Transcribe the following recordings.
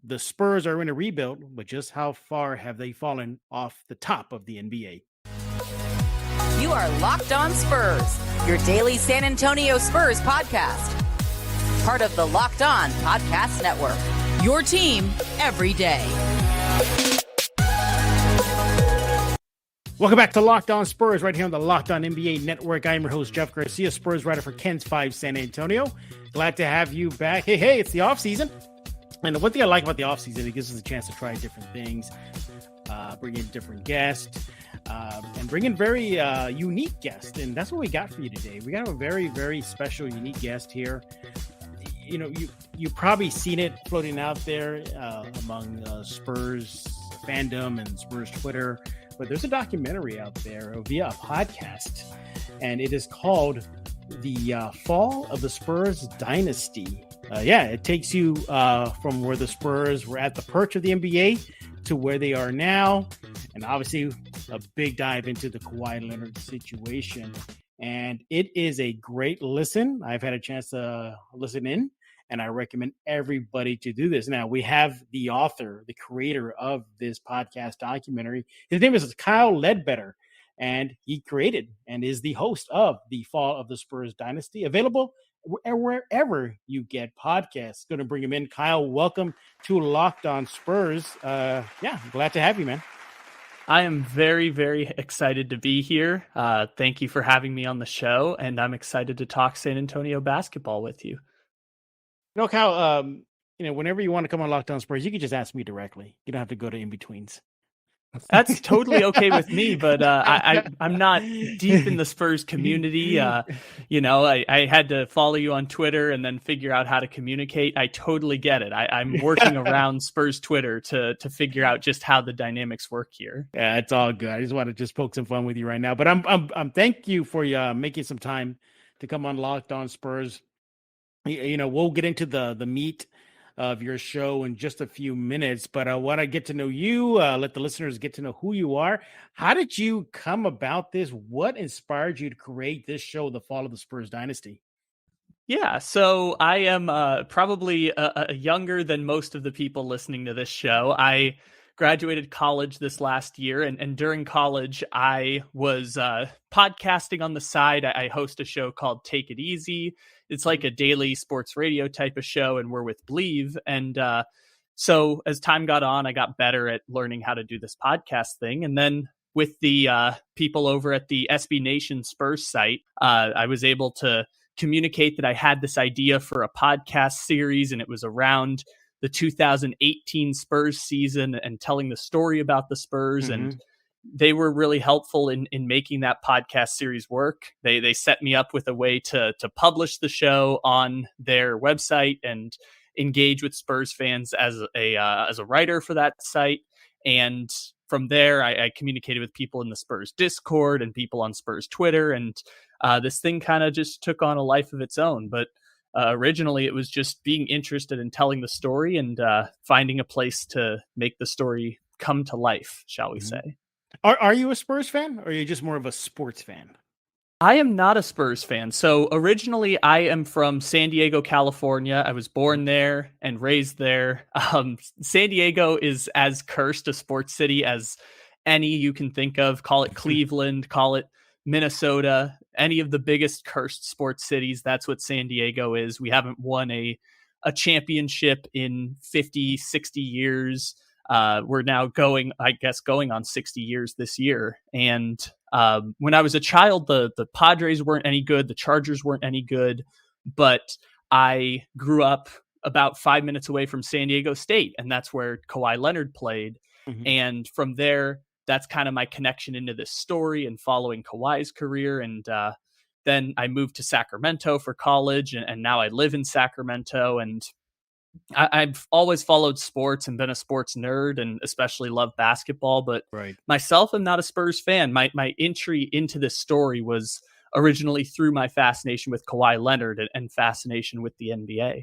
The Spurs are in a rebuild, but just how far have they fallen off the top of the NBA? You are Locked On Spurs, your daily San Antonio Spurs podcast. Part of the Locked On Podcast Network, your team every day. Welcome back to Locked On Spurs right here on the Locked On NBA Network. I'm your host, Jeff Garcia, Spurs writer for Ken's 5 San Antonio. Glad to have you back. Hey, it's the offseason. And one thing I like about the offseason, it gives us a chance to try different things, bring in different guests, and bring in very unique guests. And that's what we got for you today. We got a very, very special, unique guest here. You know, you've probably seen it floating out there among Spurs fandom and Spurs Twitter. But there's a documentary out there via a podcast, and it is called The Fall of the Spurs Dynasty. It takes you from where the Spurs were at the perch of the NBA to where they are now. And obviously a big dive into the Kawhi Leonard situation. And it is a great listen. I've had a chance to listen in, and I recommend everybody to do this. Now, we have the author, the creator of this podcast documentary. His name is Kyle Ledbetter, and he created and is the host of The Fall of the Spurs Dynasty, available wherever you get podcasts. Going to bring him in. Kyle, welcome to Locked On Spurs. Glad to have you, man. I am very, very excited to be here. Thank you for having me on the show, and I'm excited to talk San Antonio basketball with you. No, Kyle, whenever you want to come on Locked On Spurs, you can just ask me directly. You don't have to go to in-betweens. That's totally okay with me, but I'm not deep in the Spurs community. I had to follow you on Twitter and then figure out how to communicate. I totally get it. I'm working around Spurs Twitter to figure out just how the dynamics work here. Yeah, it's all good. I just want to just poke some fun with you right now. But I'm thank you for making some time to come on Locked On Spurs. We'll get into the meat of your show in just a few minutes, but I want to get to know you, let the listeners get to know who you are. How did you come about this? What inspired you to create this show, The Fall of the Spurs Dynasty? Yeah, so I am probably younger than most of the people listening to this show. I graduated college this last year, and during college, I was podcasting on the side. I host a show called Take It Easy. It's like a daily sports radio type of show, and we're with Believe. And so as time got on, I got better at learning how to do this podcast thing. And then with the people over at the SB Nation Spurs site, I was able to communicate that I had this idea for a podcast series, and it was around the 2018 Spurs season and telling the story about the Spurs. Mm-hmm. And they were really helpful in making that podcast series work. They set me up with a way to publish the show on their website and engage with Spurs fans as a writer for that site. And from there, I communicated with people in the Spurs Discord and people on Spurs Twitter. And this thing kind of just took on a life of its own. But originally, it was just being interested in telling the story and finding a place to make the story come to life, shall we say. Are you a Spurs fan, or are you just more of a sports fan? I am not a Spurs fan. So originally, I am from San Diego, California. I was born there and raised there. San Diego is as cursed a sports city as any you can think of. Call it Cleveland, call it Minnesota, any of the biggest cursed sports cities. That's what San Diego is. We haven't won a championship in 50, 60 years. We're now going on 60 years this year. And when I was a child, the Padres weren't any good. The Chargers weren't any good. But I grew up about 5 minutes away from San Diego State, and that's where Kawhi Leonard played. Mm-hmm. And from there, that's kind of my connection into this story and following Kawhi's career. And then I moved to Sacramento for college, and now I live in Sacramento. And I've always followed sports and been a sports nerd, and especially love basketball. But myself, I'm not a Spurs fan. My entry into this story was originally through my fascination with Kawhi Leonard and fascination with the NBA.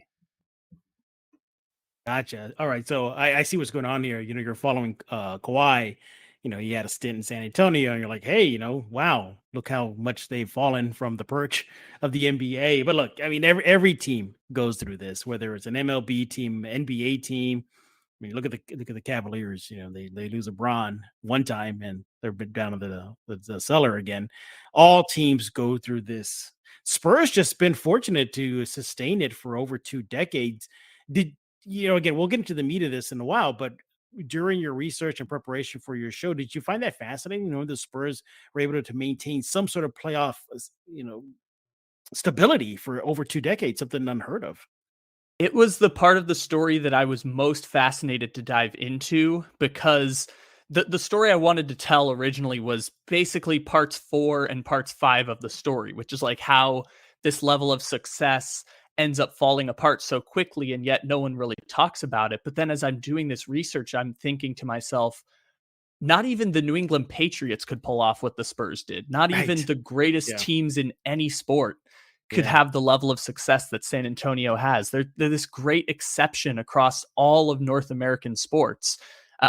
Gotcha. All right. So I see what's going on here. You're following Kawhi. He had a stint in San Antonio, and you're like, hey, wow, look how much they've fallen from the perch of the NBA. But look, I mean, every team goes through this, whether it's an MLB team, NBA team, mean, look at the Cavaliers. You know, they lose a Bron one time and they're down to the cellar again. All teams go through this. Spurs just been fortunate to sustain it for over 2 decades. Did you know? Again, we'll get into the meat of this in a while, but during your research and preparation for your show, did you find that fascinating? You know, the Spurs were able to maintain some sort of playoff, stability for over 2 decades, something unheard of. It was the part of the story that I was most fascinated to dive into because the story I wanted to tell originally was basically parts 4 and parts 5 of the story, which is like how this level of success ends up falling apart so quickly and yet no one really talks about it. But then as I'm doing this research, I'm thinking to myself, not even the New England Patriots could pull off what the Spurs did. Not even Right. the greatest Yeah. teams in any sport could Yeah. have the level of success that San Antonio has. They're this great exception across all of North American sports.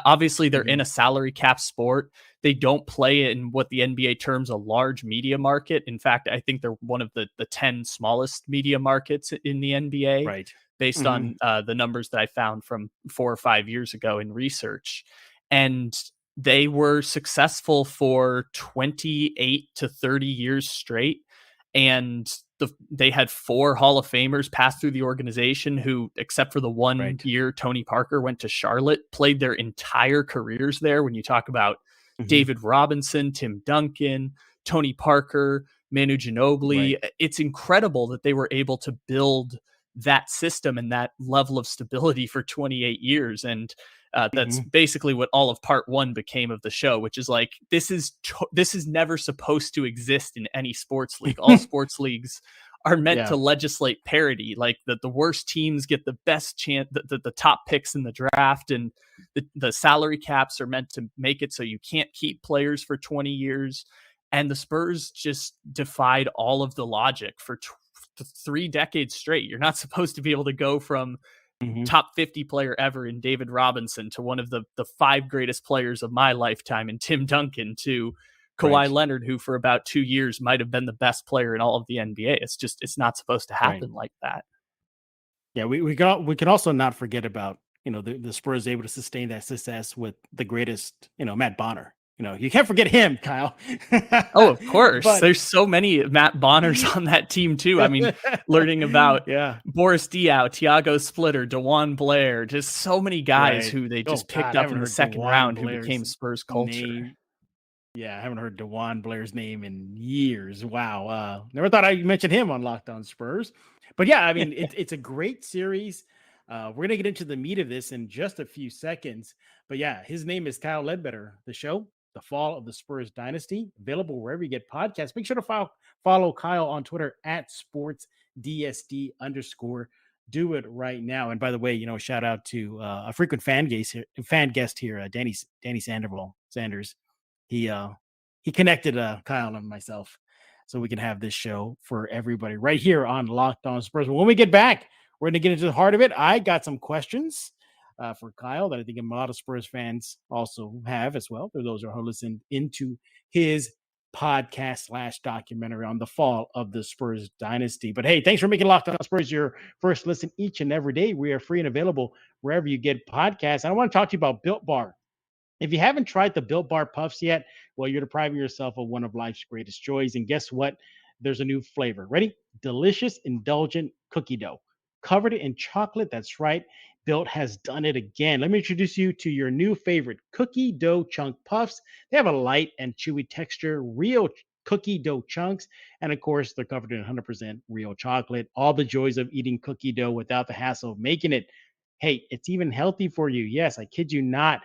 Obviously, they're in Mhm. a salary cap sport. They don't play in what the NBA terms a large media market. In fact, I think they're one of the 10 smallest media markets in the NBA Right. based Mhm. on the numbers that I found from 4 or 5 years ago in research. And they were successful for 28 to 30 years straight. And they had 4 Hall of Famers pass through the organization who, except for the one Right. year Tony Parker went to Charlotte, played their entire careers there. When you talk about Mhm. David Robinson, Tim Duncan, Tony Parker, Manu Ginobili, Right. it's incredible that they were able to build that system and that level of stability for 28 years. And that's Mhm. basically what all of part 1 became of the show, which is like, this is never supposed to exist in any sports league. All sports leagues are meant to Yeah. legislate parity, like that the worst teams get the best chance, the top picks in the draft, and the salary caps are meant to make it so you can't keep players for 20 years. And the Spurs just defied all of the logic for 3 decades straight. You're not supposed to be able to go from Mhm. top 50 player ever in David Robinson to one of the 5 greatest players of my lifetime in Tim Duncan to Kawhi Right. Leonard, who for about 2 years might have been the best player in all of the NBA. It's not supposed to Right. happen like that. Yeah, we can also not forget about, the Spurs able to sustain that success with the greatest, Matt Bonner. You can't forget him, Kyle. Oh, of course. But There's so many Matt Bonners on that team too. I mean, learning about yeah, Boris Diaw, Tiago Splitter, DeJuan Blair, just so many guys right. who they Oh just picked God, I up haven't in the heard second DeJuan round who became Blair's Spurs culture. name. Yeah, I haven't heard DeJuan Blair's name in years. Wow. Never thought I'd mention him on Locked On Spurs. But yeah, I mean, it's a great series. We're going to get into the meat of this in just a few seconds. But yeah, his name is Kyle Ledbetter. The show, The Fall of the Spurs Dynasty, available wherever you get podcasts. Make sure to follow Kyle on Twitter at sportsdsd_. Do it right now. And by the way, shout out to a frequent fan guest here, Danny Sanders. He connected Kyle and myself so we can have this show for everybody right here on Locked On Spurs. But when we get back, we're going to get into the heart of it. I got some questions for Kyle that I think a lot of Spurs fans also have as well. For those who are listening into his podcast/documentary on the fall of the Spurs dynasty. But hey, thanks for making Locked On Spurs your first listen each and every day. We are free and available wherever you get podcasts. And I want to talk to you about Built Bar. If you haven't tried the Built Bar Puffs yet, well, you're depriving yourself of one of life's greatest joys. And guess what? There's a new flavor. Ready? Delicious, indulgent cookie dough covered in chocolate. That's right. Built has done it again. Let me introduce you to your new favorite cookie dough chunk puffs. They have a light and chewy texture, real cookie dough chunks. And of course, they're covered in 100% real chocolate. All the joys of eating cookie dough without the hassle of making it. Hey, it's even healthy for you. Yes, I kid you not.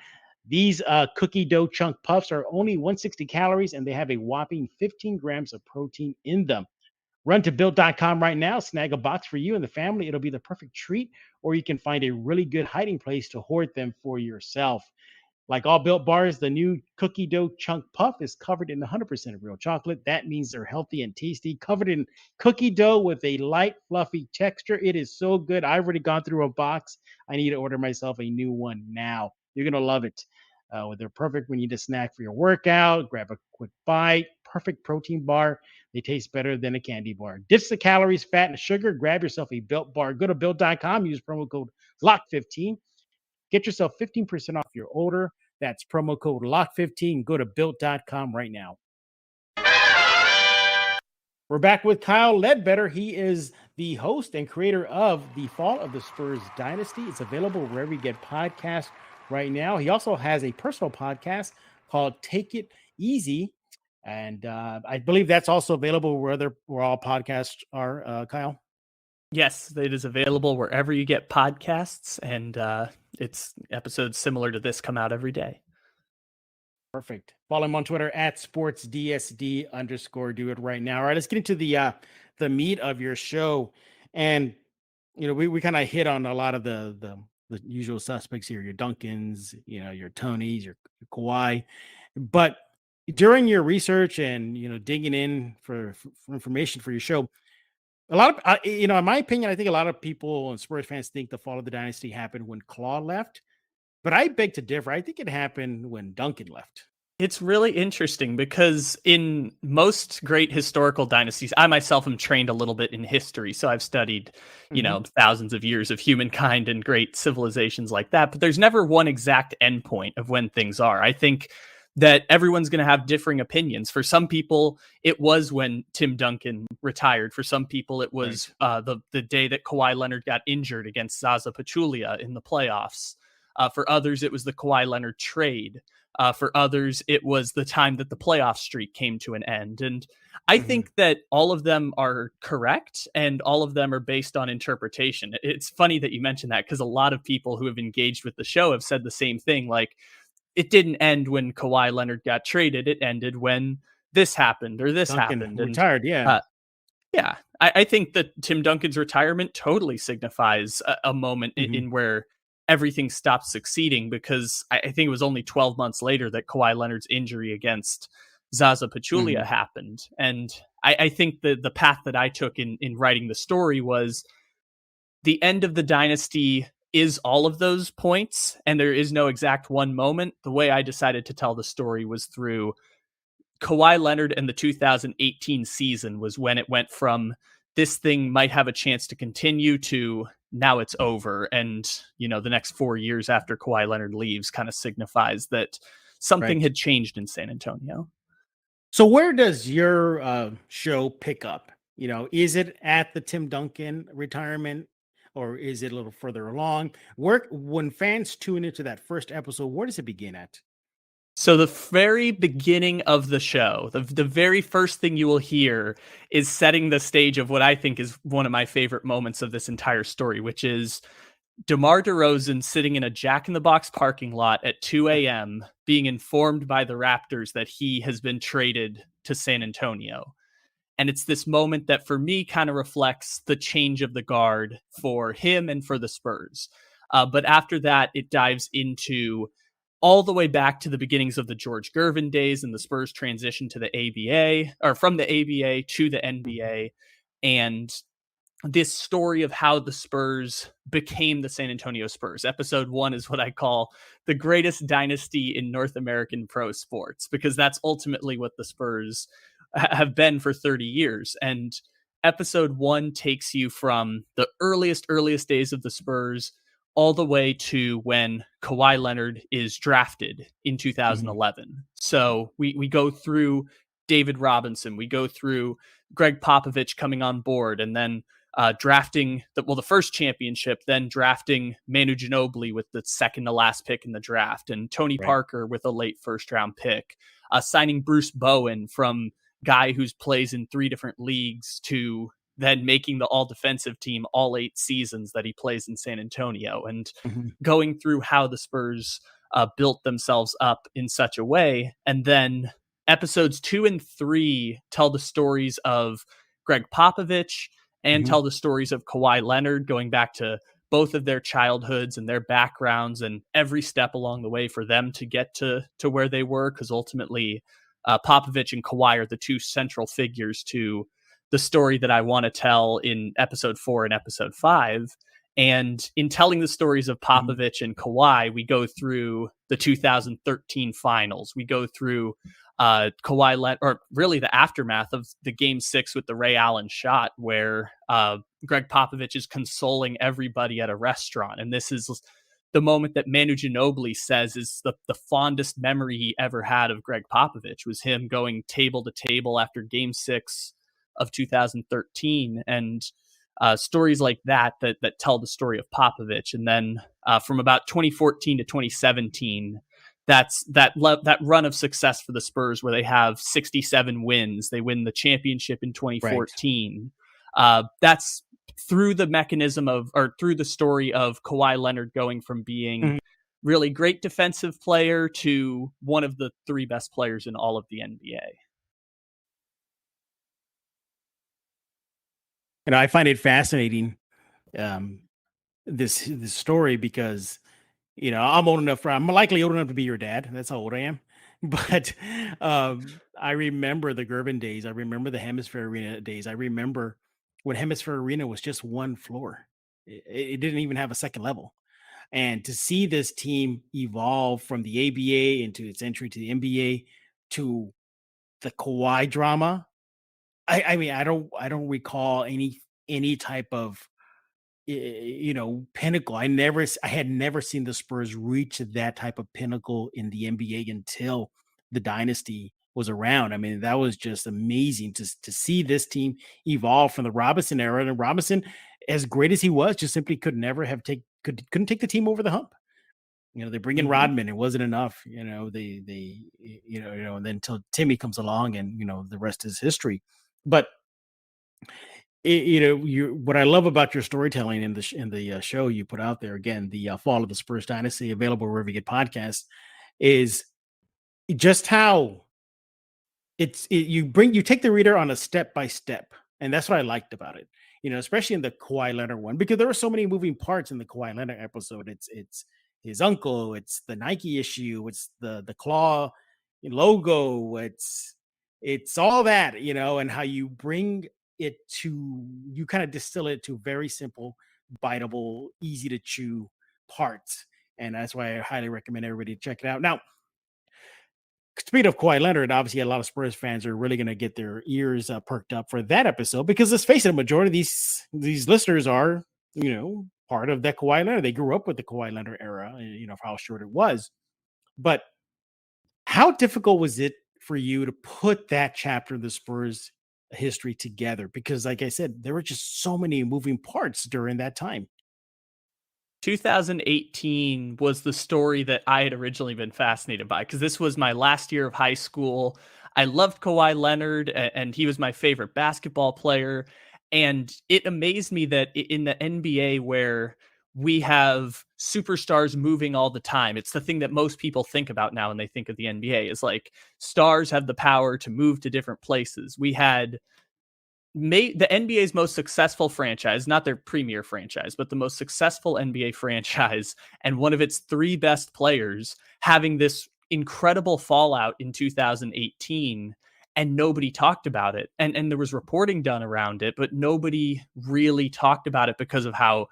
These cookie dough chunk puffs are only 160 calories and they have a whopping 15 grams of protein in them. Run to built.com right now, snag a box for you and the family. It'll be the perfect treat, or you can find a really good hiding place to hoard them for yourself. Like all Built Bars, the new cookie dough chunk puff is covered in 100% real chocolate. That means they're healthy and tasty, covered in cookie dough with a light, fluffy texture. It is so good. I've already gone through a box. I need to order myself a new one now. You're going to love it. They're perfect when you need a snack for your workout. Grab a quick bite. Perfect protein bar. They taste better than a candy bar. Ditch the calories, fat, and sugar. Grab yourself a Built Bar. Go to built.com. Use promo code LOCK15 Get yourself 15% off your order. That's promo code LOCK15. Go to built.com right now. We're back with Kyle Ledbetter. He is the host and creator of The Fall of the Spurs Dynasty. It's available wherever you get podcasts right now. He also has a personal podcast called Take It Easy. And I believe that's also available where all podcasts are, Kyle. Yes, it is available wherever you get podcasts, and it's episodes similar to this come out every day. Perfect. Follow him on Twitter at sportsdsd_. Do it right now. All right, let's get into the meat of your show. And we kind of hit on a lot of the usual suspects here, your Duncans, your Tonys, your Kawhi. But during your research and digging in for information for your show, a lot of in my opinion, I think a lot of people and Spurs fans think the fall of the dynasty happened when Claw left. But I beg to differ. I think it happened when Duncan left. It's really interesting because in most great historical dynasties, I myself am trained a little bit in history. So I've studied, thousands of years of humankind and great civilizations like that. But there's never one exact endpoint of when things are. I think that everyone's going to have differing opinions. For some people, it was when Tim Duncan retired. For some people, it was the day that Kawhi Leonard got injured against Zaza Pachulia in the playoffs. For others, it was the Kawhi Leonard trade. For others, it was the time that the playoff streak came to an end. And I think that all of them are correct and all of them are based on interpretation. It's funny that you mentioned that because a lot of people who have engaged with the show have said the same thing. Like, it didn't end when Kawhi Leonard got traded. It ended when this happened or this Duncan happened. Retired, yeah. Yeah. I think that Tim Duncan's retirement totally signifies a moment in where everything stopped succeeding, because I think it was only 12 months later that Kawhi Leonard's injury against Zaza Pachulia happened. And I think that the path that I took in writing the story was the end of the dynasty is all of those points, and there is no exact one moment. The way I decided to tell the story was through Kawhi Leonard and the 2018 season was when it went from this thing might have a chance to continue to now it's over. And, the next 4 years after Kawhi Leonard leaves kind of signifies that something had changed in San Antonio. So where does your show pick up? Is it at the Tim Duncan retirement or is it a little further along? When fans tune into that first episode, where does it begin at? So the very beginning of the show, the very first thing you will hear is setting the stage of what I think is one of my favorite moments of this entire story, which is DeMar DeRozan sitting in a Jack in the Box parking lot at 2 a.m. being informed by the Raptors that he has been traded to San Antonio. And it's this moment that for me kind of reflects the change of the guard for him and for the Spurs. But after that, it dives into all the way back to the beginnings of the George Gervin days and the Spurs transition to the ABA, or from the ABA to the NBA. And this story of how the Spurs became the San Antonio Spurs. Episode 1 is what I call the greatest dynasty in North American pro sports, because that's ultimately what the Spurs have been for 30 years. And episode 1 takes you from the earliest days of the Spurs all the way to when Kawhi Leonard is drafted in 2011. So we go through David Robinson, we go through Greg Popovich coming on board, and then drafting the first championship, then drafting Manu Ginobili with the second to last pick in the draft, and Tony Parker with a late first round pick, signing Bruce Bowen from guy who's plays in 3 different leagues to then making the all defensive team all 8 seasons that he plays in San Antonio, and going through how the Spurs built themselves up in such a way. And then episodes 2 and 3 tell the stories of Greg Popovich and tell the stories of Kawhi Leonard, going back to both of their childhoods and their backgrounds and every step along the way for them to get to where they were. Because ultimately Popovich and Kawhi are the 2 central figures to the story that I want to tell in episode 4 and episode 5. And in telling the stories of Popovich and Kawhi, we go through the 2013 finals. We go through Kawhi Leonard, or really the aftermath of the Game 6 with the Ray Allen shot, where Greg Popovich is consoling everybody at a restaurant. And this is the moment that Manu Ginobili says is the fondest memory he ever had of Greg Popovich was him going table to table after Game 6 of 2013, and stories like that tell the story of Popovich. And then from about 2014 to 2017, that's that run of success for the Spurs where they have 67 wins. They win the championship in 2014. Right. That's through the mechanism through the story of Kawhi Leonard going from being really great defensive player to one of the 3 best players in all of the NBA. And I find it fascinating, this story, because, I'm likely old enough to be your dad. That's how old I am. But I remember the Gervin days. I remember the Hemisphere Arena days. I remember when Hemisphere Arena was just one floor. It didn't even have a second level. And to see this team evolve from the ABA into its entry to the NBA to the Kawhi drama, I mean, I don't recall any type of, pinnacle. I had never seen the Spurs reach that type of pinnacle in the NBA until the dynasty was around. I mean, that was just amazing to see this team evolve from the Robinson era. And Robinson, as great as he was, just simply couldn't take the team over the hump. They bring in Rodman, it wasn't enough. And then until Timmy comes along, and the rest is history. But what I love about your storytelling in the show you put out there, again, the Fall of the Spurs Dynasty, available wherever you get podcasts, is just how you take the reader on a step by step, and that's what I liked about it. Especially in the Kawhi Leonard one, because there are so many moving parts in the Kawhi Leonard episode. It's his uncle, it's the Nike issue, it's the claw logo, it's all that, and how you bring it to, you kind of distill it to very simple, biteable, easy to chew parts. And that's why I highly recommend everybody to check it out. Now, speaking of Kawhi Leonard, obviously a lot of Spurs fans are really going to get their ears perked up for that episode, because let's face it, a majority of these listeners are, part of that Kawhi Leonard. They grew up with the Kawhi Leonard era, for how short it was. But how difficult was it for you to put that chapter of the Spurs history together? Because like I said, there were just so many moving parts during that time. 2018 was the story that I had originally been fascinated by, because this was my last year of high school. I loved Kawhi Leonard, and he was my favorite basketball player. And it amazed me that in the NBA, where we have superstars moving all the time, it's the thing that most people think about now when they think of the NBA, is like stars have the power to move to different places. We had the NBA's most successful franchise, not their premier franchise, but the most successful NBA franchise, and one of its 3 best players having this incredible fallout in 2018, and nobody talked about it. And there was reporting done around it, but nobody really talked about it because of how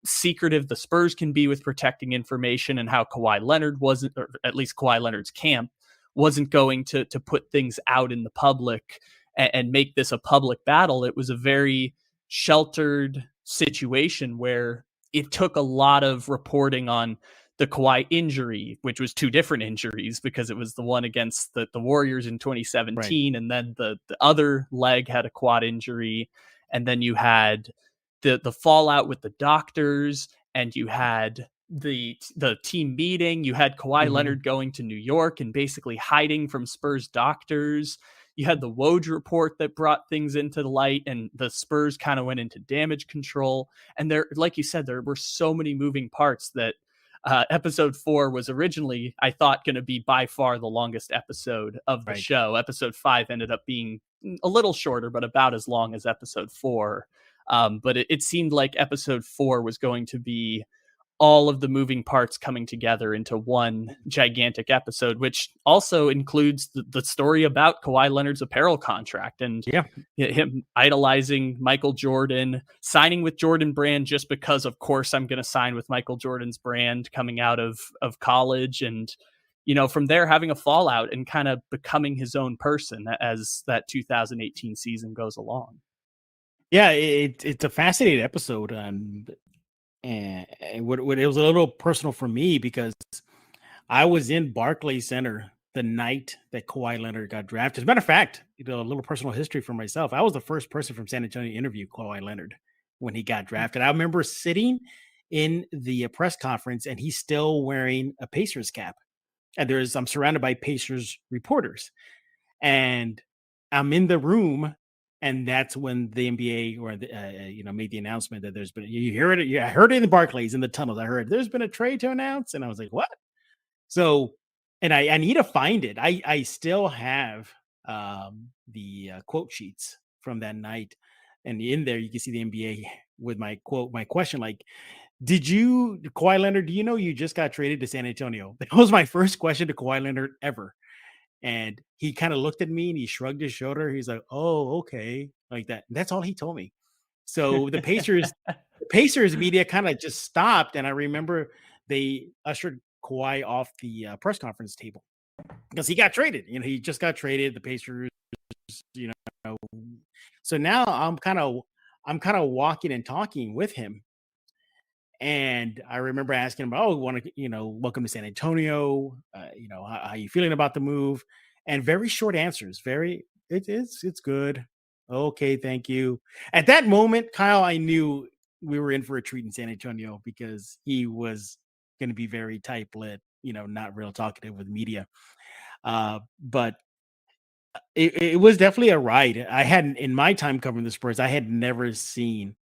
secretive the Spurs can be with protecting information, and how Kawhi Leonard wasn't, or at least Kawhi Leonard's camp wasn't going to put things out in the public and make this a public battle. It was a very sheltered situation where it took a lot of reporting on the Kawhi injury, which was 2 different injuries, because it was the one against the Warriors in 2017, right, and then the other leg had a quad injury, and then you had the fallout with the doctors, and you had the team meeting. You had Kawhi Leonard going to New York and basically hiding from Spurs doctors. You had the Woj report that brought things into the light, and the Spurs kind of went into damage control. And there, like you said, there were so many moving parts that episode 4 was originally, I thought, going to be by far the longest episode of the show. Episode 5 ended up being a little shorter, but about as long as episode 4. But it seemed like episode 4 was going to be all of the moving parts coming together into one gigantic episode, which also includes the story about Kawhi Leonard's apparel contract, and him idolizing Michael Jordan, signing with Jordan brand just because, of course, I'm going to sign with Michael Jordan's brand coming out of college. And, from there having a fallout and kind of becoming his own person as that 2018 season goes along. Yeah, it's a fascinating episode. And it was a little personal for me because I was in Barclays Center the night that Kawhi Leonard got drafted. As a matter of fact, a little personal history for myself. I was the first person from San Antonio to interview Kawhi Leonard when he got drafted. I remember sitting in the press conference and he's still wearing a Pacers cap. And I'm surrounded by Pacers reporters. And I'm in the room, and that's when the NBA made the announcement that there's been. You hear it. I heard it in the Barclays in the tunnels. I heard there's been a trade to announce, and I was like, what? So, and I need to find it. I still have the quote sheets from that night, and in there you can see the NBA with my question, like, Kawhi Leonard, do you know you just got traded to San Antonio? That was my first question to Kawhi Leonard ever. And he kind of looked at me and he shrugged his shoulder. He's like, oh, okay. Like that. And that's all he told me. So the Pacers media kind of just stopped. And I remember they ushered Kawhi off the press conference table because he got traded. He just got traded. The Pacers, so now I'm kind of walking and talking with him. And I remember asking him, welcome to San Antonio. How are you feeling about the move? And very short answers. It's good. Okay, thank you. At that moment, Kyle, I knew we were in for a treat in San Antonio because he was going to be very tight-lipped, not real talkative with media. But it was definitely a ride. In my time covering the Spurs, I had never seen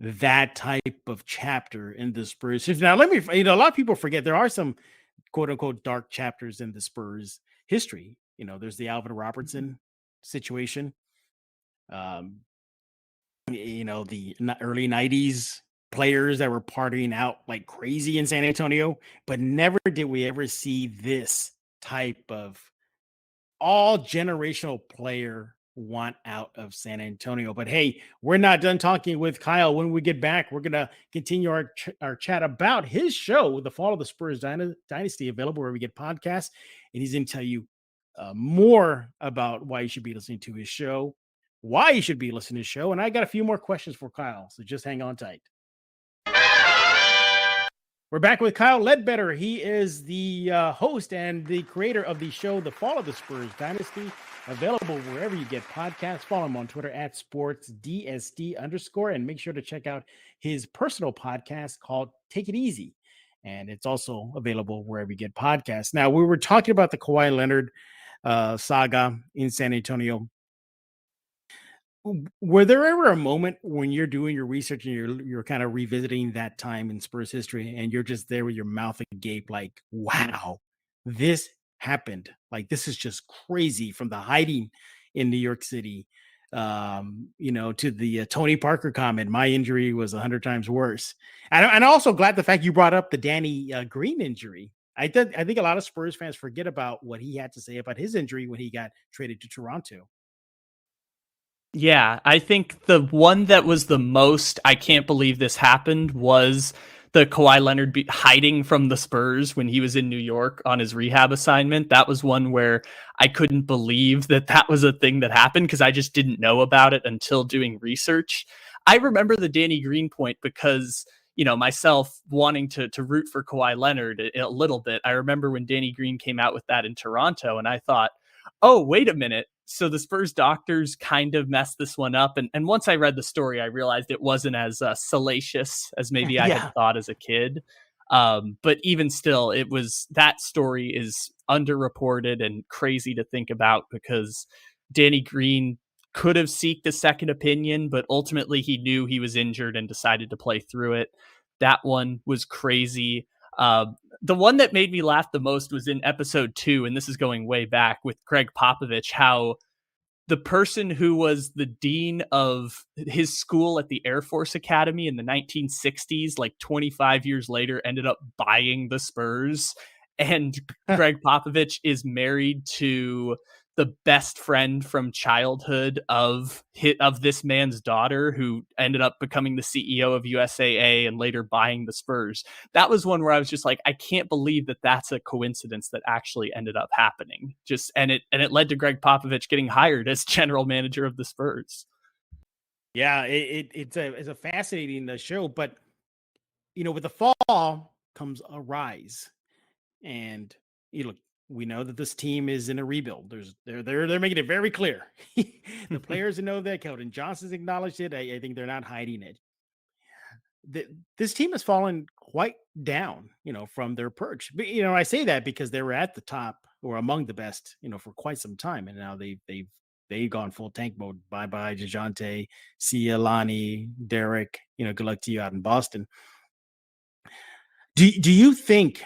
that type of chapter in the Spurs. Now, a lot of people forget there are some quote unquote dark chapters in the Spurs history. There's the Alvin Robertson situation. The early 90s players that were partying out like crazy in San Antonio, but never did we ever see this type of all generational player want out of San Antonio. But hey, we're not done talking with Kyle. When we get back, we're going to continue our chat about his show, The Fall of the Spurs Dynasty, available where we get podcasts. And he's going to tell you more about why you should be listening to his show, why you should be listening to his show. And I got a few more questions for Kyle, so just hang on tight. We're back with Kyle Ledbetter. He is the host and the creator of the show, The Fall of the Spurs Dynasty, available wherever you get podcasts. Follow him on Twitter at sportsdsd_, and make sure to check out his personal podcast called Take It Easy. And it's also available wherever you get podcasts. Now, we were talking about the Kawhi Leonard saga in San Antonio. Were there ever a moment when you're doing your research and you're kind of revisiting that time in Spurs history and you're just there with your mouth agape, like, wow, this happened. Like, this is just crazy, from the hiding in New York City, to the Tony Parker comment, my injury was 100 times worse. And I'm also glad the fact you brought up the Danny Green injury. I think a lot of Spurs fans forget about what he had to say about his injury when he got traded to Toronto. Yeah, I think the one that was the most, I can't believe this happened, was the Kawhi Leonard hiding from the Spurs when he was in New York on his rehab assignment. That was one where I couldn't believe that was a thing that happened because I just didn't know about it until doing research. I remember the Danny Green point because, myself wanting to root for Kawhi Leonard a little bit. I remember when Danny Green came out with that in Toronto, and I thought, oh, wait a minute. So the Spurs doctors kind of messed this one up. And once I read the story, I realized it wasn't as salacious as maybe I had thought as a kid. But even still, that story is underreported and crazy to think about because Danny Green could have sought a second opinion, but ultimately he knew he was injured and decided to play through it. That one was crazy. The one that made me laugh the most was in episode 2, and this is going way back, with Greg Popovich, how the person who was the dean of his school at the Air Force Academy in the 1960s, like 25 years later, ended up buying the Spurs. And Greg Popovich is married to the best friend from childhood of this man's daughter, who ended up becoming the CEO of USAA and later buying the Spurs. That was one where I was just like, I can't believe that that's a coincidence that actually ended up happening. And it led to Greg Popovich getting hired as general manager of the Spurs. Yeah, it's a fascinating show, but with the fall comes a rise, and look, we know that this team is in a rebuild. They're making it very clear. The players know that. Keldon Johnson's acknowledged it. I think they're not hiding it. This team has fallen quite down, from their perch. But I say that because they were at the top or among the best, for quite some time, and now they've gone full tank mode. Bye bye, Dejounte, see ya, Lonnie, Derek. Good luck to you out in Boston. Do you think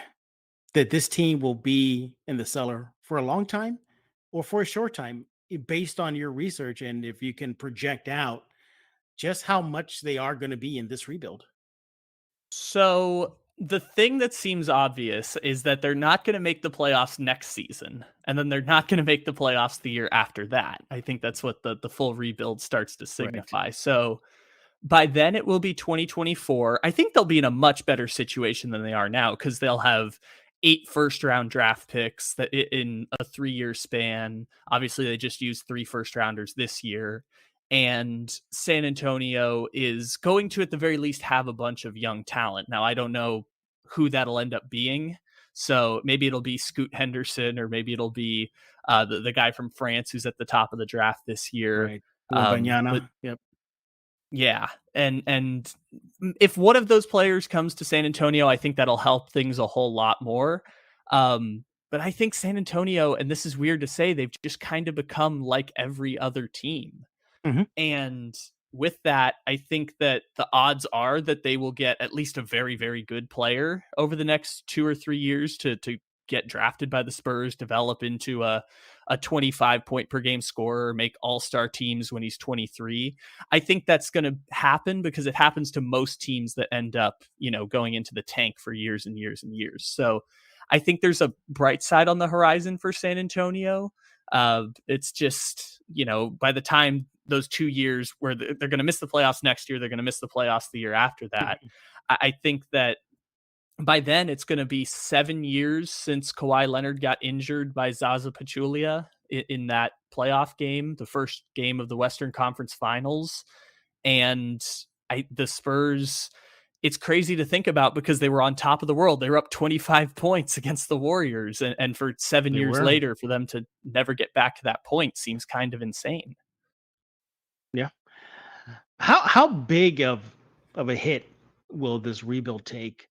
that this team will be in the cellar for a long time or for a short time, based on your research, and if you can project out just how much they are going to be in this rebuild? So the thing that seems obvious is that they're not going to make the playoffs next season, and then they're not going to make the playoffs the year after that. I think that's what the full rebuild starts to signify. Right. So by then it will be 2024. I think they'll be in a much better situation than they are now, because they'll have 8 first-round draft picks that in a 3-year span. Obviously, they just used 3 first-rounders this year. And San Antonio is going to, at the very least, have a bunch of young talent. Now, I don't know who that'll end up being. So maybe it'll be Scoot Henderson, or maybe it'll be the guy from France who's at the top of the draft this year. Right. But Banyana. Yep. yeah, and if one of those players comes to San Antonio, I think that'll help things a whole lot more. But I think San Antonio, and this is weird to say, they've just kind of become like every other team. Mhm. And with that, I think that the odds are that they will get at least a very, very good player over the next 2 or 3 years to get drafted by the Spurs, develop into a 25 point per game scorer, make all-star teams when he's 23. I think that's going to happen because it happens to most teams that end up, going into the tank for years and years and years. So I think there's a bright side on the horizon for San Antonio. It's just, by the time those 2 years where they're going to miss the playoffs next year, they're going to miss the playoffs the year after that. I think that by then it's going to be 7 years since Kawhi Leonard got injured by Zaza Pachulia in that playoff game, the first game of the Western Conference Finals. And the Spurs, it's crazy to think about because they were on top of the world. They were up 25 points against the Warriors. And for 7 years later, for them to never get back to that point seems kind of insane. Yeah. How big of a hit will this rebuild take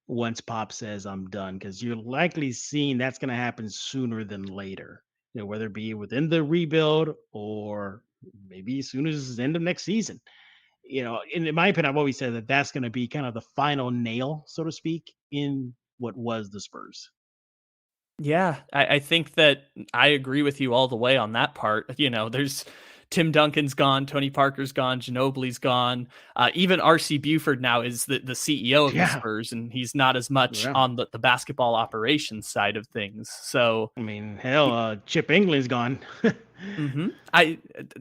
once Pop says I'm done? Because you're likely seeing that's going to happen sooner than later. Whether it be within the rebuild or maybe as soon as the end of next season. In my opinion, I've always said that that's going to be kind of the final nail, so to speak, in what was the Spurs. Yeah, I think that I agree with you all the way on that part. There's Tim Duncan's gone, Tony Parker's gone, Ginobili's gone. Even R.C. Buford now is the CEO of the Spurs, and he's not as much on the basketball operations side of things. So, I mean, hell, Chip England's gone. Mm-hmm.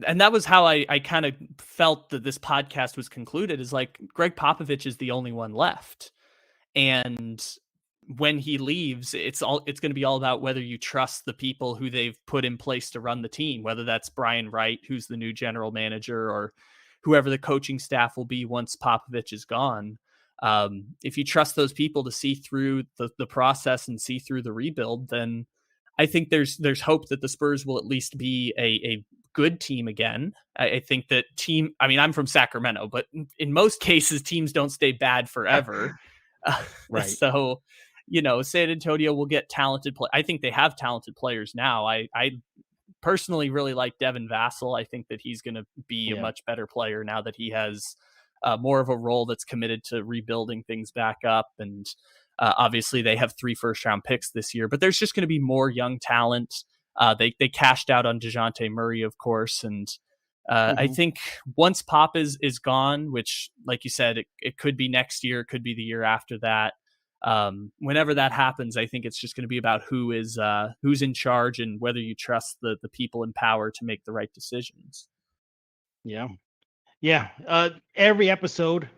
And that was how I kind of felt that this podcast was concluded, is like Greg Popovich is the only one left. And when he leaves, it's going to be all about whether you trust the people who they've put in place to run the team, whether that's Brian Wright, who's the new general manager, or whoever the coaching staff will be once Popovich is gone. If you trust those people to see through the process and see through the rebuild, then I think there's hope that the Spurs will at least be a good team again. I think that I'm from Sacramento, but in most cases, teams don't stay bad forever. Right. So, San Antonio will get talented play. I think they have talented players now. I personally really like Devin Vassell. I think that he's going to be a much better player now that he has more of a role that's committed to rebuilding things back up. And obviously they have 3 first-round picks this year, but there's just going to be more young talent. They cashed out on DeJounte Murray, of course, and I think once Pop is gone, which, like you said, it could be next year, it could be the year after that. Whenever that happens, I think it's just going to be about who's in charge and whether you trust the people in power to make the right decisions. Yeah. Every episode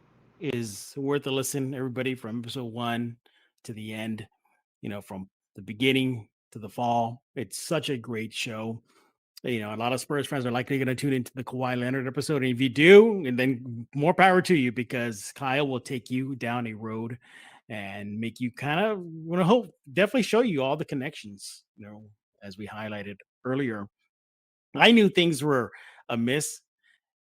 is worth a listen, everybody, from episode 1 to the end, from the beginning to the fall. It's such a great show. A lot of Spurs fans are likely going to tune into the Kawhi Leonard episode. And if you do, and then more power to you, because Kyle will take you down a road and make you kind of want to hope, definitely show you all the connections, as we highlighted earlier. I knew things were amiss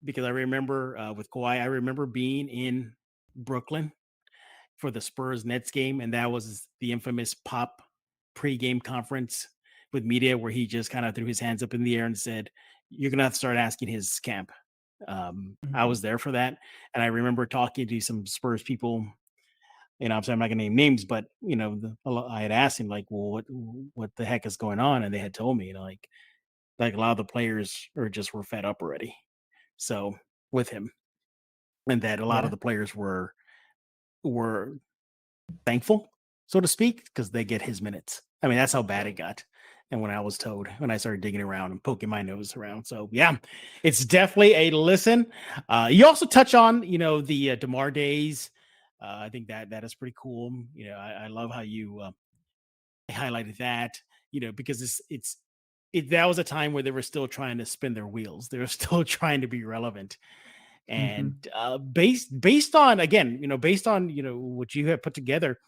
because I remember with Kawhi, I remember being in Brooklyn for the Spurs Nets game, and that was the infamous Pop pregame conference with media where he just kind of threw his hands up in the air and said, "You're gonna have to start asking his camp." I was there for that, and I remember talking to some Spurs people. Obviously I'm not gonna name names, but I had asked him like, "Well, what the heck is going on?" And they had told me, like a lot of the players were fed up already. So with him, and that a lot of Yeah. the players were thankful, so to speak, because they get his minutes. I mean, that's how bad it got. And when I started digging around and poking my nose around. So yeah, it's definitely a listen. You also touch on, the DeMar days. I think that is pretty cool. I love how you highlighted that, because that was a time where they were still trying to spin their wheels. They were still trying to be relevant. Mm-hmm. And based on, again, based on, what you have put together,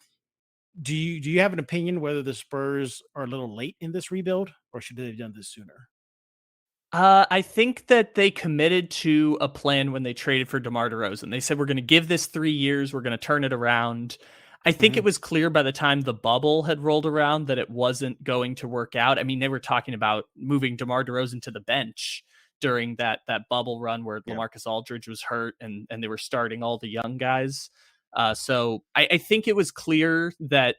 do you have an opinion whether the Spurs are a little late in this rebuild, or should they have done this sooner? I think that they committed to a plan when they traded for DeMar DeRozan. They said, we're going to give this 3 years. We're going to turn it around. I think it was clear by the time the bubble had rolled around that it wasn't going to work out. I mean, they were talking about moving DeMar DeRozan to the bench during that bubble run where Yeah. LaMarcus Aldridge was hurt and they were starting all the young guys. So I think it was clear that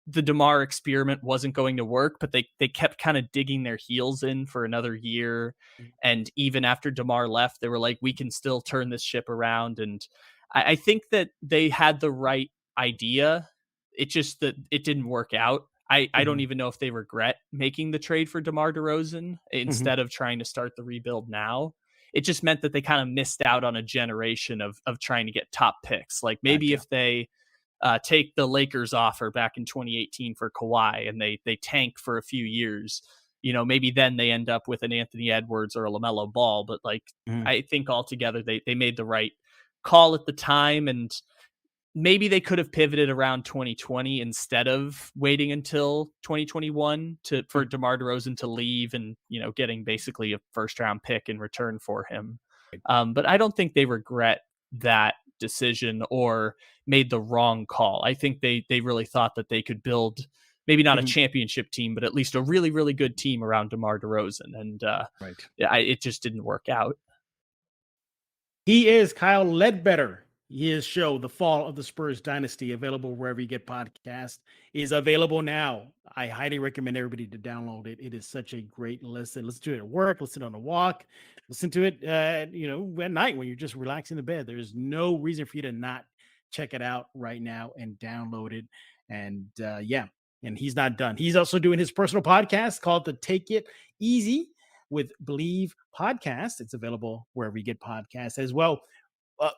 the DeMar experiment wasn't going to work, but they kept kind of digging their heels in for another year. And even after DeMar left, they were like, we can still turn this ship around. And I think that they had the right idea. It just that it didn't work out. I don't even know if they regret making the trade for DeMar DeRozan instead of trying to start the rebuild now. It just meant that they kind of missed out on a generation of trying to get top picks. Like maybe Gotcha. if they take the Lakers offer back in 2018 for Kawhi and they tank for a few years, maybe then they end up with an Anthony Edwards or a LaMelo Ball. But I think altogether they made the right call at the time, and maybe they could have pivoted around 2020 instead of waiting until 2021 for DeMar DeRozan to leave and getting basically a first round pick in return for him. But I don't think they regret that decision or made the wrong call. I think they really thought that they could build maybe not a championship team, but at least a really, really good team around DeMar DeRozan. And Right. it just didn't work out. He is Kyle Ledbetter. His show, The Fall of the Spurs Dynasty, available wherever you get podcasts, is available now. I highly recommend everybody to download it. It is such a great listen. Listen to it at work, listen on a walk, listen to it, at night when you're just relaxing in bed. There's no reason for you to not check it out right now and download it. And and he's not done. He's also doing his personal podcast called the Take It Easy with Believe podcast. It's available wherever you get podcasts as well.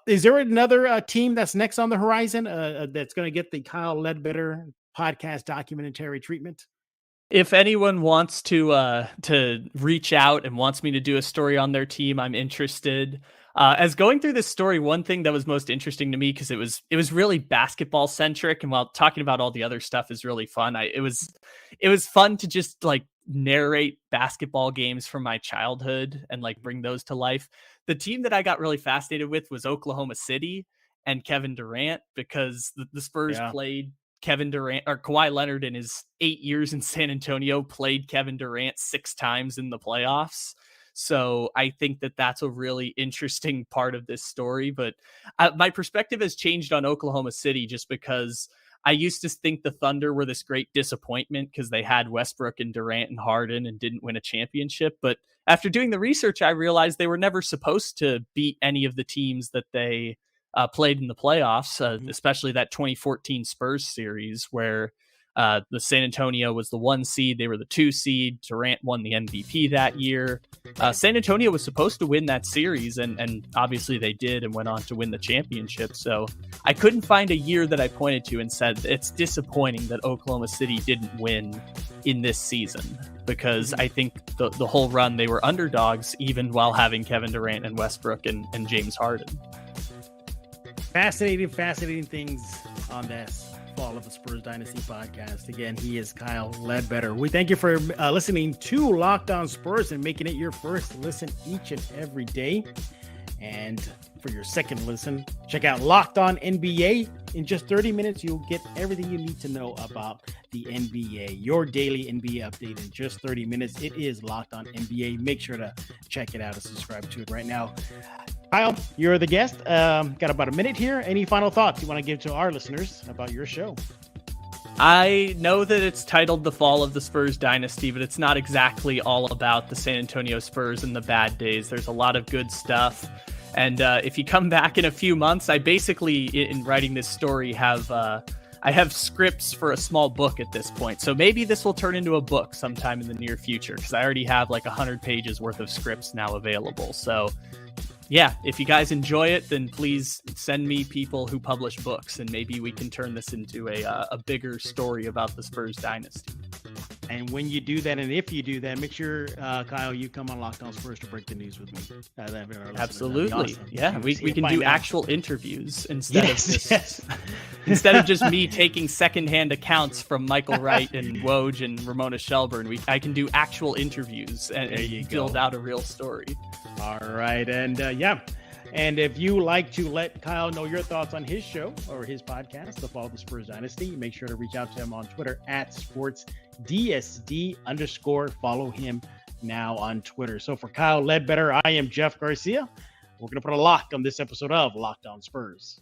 Is there another team that's next on the horizon that's going to get the Kyle Ledbetter podcast documentary treatment? If anyone wants to reach out and wants me to do a story on their team, I'm interested. As going through this story, one thing that was most interesting to me, because it was really basketball centric, and while talking about all the other stuff is really fun, it was fun to just narrate basketball games from my childhood and bring those to life. The team that I got really fascinated with was Oklahoma City and Kevin Durant, because the Spurs played Kevin Durant, or Kawhi Leonard in his 8 years in San Antonio played Kevin Durant 6 times in the playoffs. So I think that that's a really interesting part of this story. But my perspective has changed on Oklahoma City just because I used to think the Thunder were this great disappointment because they had Westbrook and Durant and Harden and didn't win a championship. But after doing the research, I realized they were never supposed to beat any of the teams that they played in the playoffs, especially that 2014 Spurs series where the San Antonio was the 1 seed. They were the 2 seed. Durant won the MVP that year. San Antonio was supposed to win that series, and obviously they did and went on to win the championship. So I couldn't find a year that I pointed to and said it's disappointing that Oklahoma City didn't win in this season, because I think the whole run they were underdogs even while having Kevin Durant and Westbrook and James Harden. Fascinating things on this Fall of the Spurs Dynasty podcast. Again, he is Kyle Ledbetter. We thank you for listening to Locked On Spurs and making it your first listen each and every day. And for your second listen, check out Locked On NBA. In just 30 minutes, you'll get everything you need to know about the NBA. Your daily NBA update in just 30 minutes. It is Locked On NBA. Make sure to check it out and subscribe to it right now. Kyle, you're the guest. Got about a minute here. Any final thoughts you want to give to our listeners about your show? I know that it's titled The Fall of the Spurs Dynasty, but it's not exactly all about the San Antonio Spurs and the bad days. There's a lot of good stuff. And if you come back in a few months, I basically, in writing this story, I have scripts for a small book at this point. So maybe this will turn into a book sometime in the near future, because I already have like 100 pages worth of scripts now available. So yeah, if you guys enjoy it, then please send me people who publish books, and maybe we can turn this into a bigger story about the Spurs dynasty. And when you do that, and if you do that, make sure, Kyle, you come on Locked On Spurs to break the news with me. Absolutely. Awesome. Yeah, we can do actual interviews instead of just me taking secondhand accounts from Michael Wright and Woj and Ramona Shelburne. I can do actual interviews and build out a real story. All right. And and if you like to let Kyle know your thoughts on his show or his podcast, The Fall of the Spurs Dynasty, make sure to reach out to him on Twitter at sportsdsd_. Follow him now on Twitter. So for Kyle Ledbetter, I am Jeff Garcia. We're going to put a lock on this episode of Locked On Spurs.